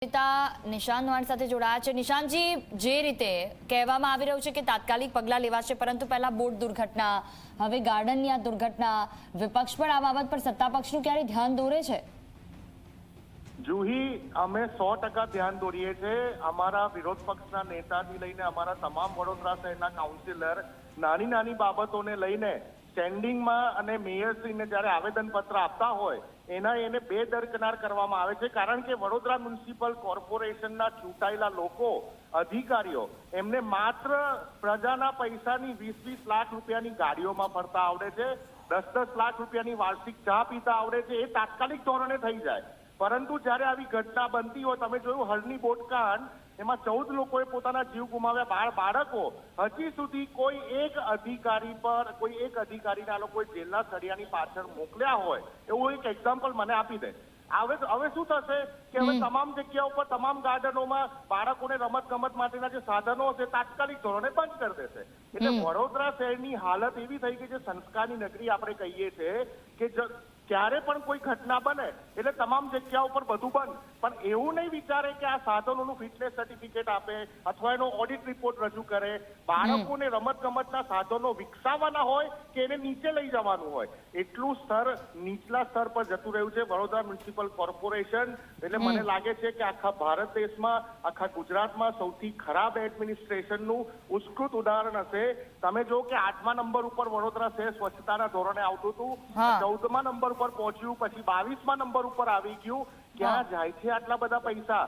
નેતા નિશાંત વાણ સાથે જોડાયા છે। નિશાંતજી, જે રીતે કહેવામાં આવી રહ્યું છે કે તાત્કાલિક પગલાં લેવાશે, પરંતુ પહેલા બોટ દુર્ઘટના, હવે ગાર્ડનની આ દુર્ઘટના, વિપક્ષ પણ આ બાબત પર સત્તા પક્ષનું ક્યારે ધ્યાન દોરે છે? જુહી, અમે 100% ધ્યાન દોરીએ છીએ। અમારા વિરોધ પક્ષના નેતાથી લઈને અમારા તમામ વડોદરા શહેરના કાઉન્સિલર નાની નાની બાબતોને લઈને સ્ટેન્ડિંગમાં અને મેયરશ્રીને જ્યારે આવેદનપત્ર આપતા હોય એને બેદરકનાર કરવામાં આવે છે। કારણ કે વડોદરા મ્યુનિસિપલ કોર્પોરેશનના ચૂંટાયેલા લોકો, અધિકારીઓ, એમને માત્ર પ્રજાના પૈસાની 20-20 લાખ રૂપિયાની ગાડીઓમાં ફરતા આવડે છે, 10-10 લાખ રૂપિયાની વાર્ષિક ચા પીતા આવડે છે, એ તાત્કાલિક ધોરણે થઈ જાય। પરંતુ જ્યારે આવી ઘટના બનતી હોય, તમે જોયું હળની બોટકાંડ, એમાં 14 લોકોએ પોતાના જીવ ગુમાવ્યા, બાળકો, હજી સુધી કોઈ એક અધિકારીને આ લોકોએ જેલના સળિયાની પાછળ મોકલ્યા હોય એવું એક એક્ઝામ્પલ મને આપી દે। હવે શું થશે કે હવે તમામ જગ્યાઓ પર, તમામ ગાર્ડનોમાં બાળકોને રમત ગમત માટેના જે સાધનો હશે તાત્કાલિક ધોરણે બંધ કરી દેશે। એટલે વડોદરા શહેરની હાલત એવી થઈ ગઈ છે, સંસ્કારની નગરી આપણે કહીએ છીએ, કે ક્યારે પણ કોઈ ઘટના બને એટલે તમામ જગ્યાઓ પર બધું બંધ, પણ એવું નહીં વિચારે કે આ સાધનોનું ફિટનેસ સર્ટિફિકેટ આપે અથવા એનો ઓડિટ રિપોર્ટ રજૂ કરે। બાળકોને રમત ગમતના સાધનો વિકસાવવાના હોય કે એને નીચે લઈ જવાનું હોય, એટલું સ્તર નીચલા સ્તર પર જતું રહ્યું છે વડોદરા મ્યુનિસિપલ કોર્પોરેશન। એટલે મને લાગે છે કે આખા ભારત દેશમાં, આખા ગુજરાતમાં સૌથી ખરાબ એડમિનિસ્ટ્રેશનનું ઉત્કૃષ્ટ ઉદાહરણ હશે। તમે જો કે 8મા નંબર ઉપર વડોદરા શહેર સ્વચ્છતાના ધોરણે આવતું હતું, 14મા નંબર પર પહોંચ્યું, પછી 22મા નંબર ઉપર આવી ગયું। ક્યાં જાય છે આટલા બધા પૈસા?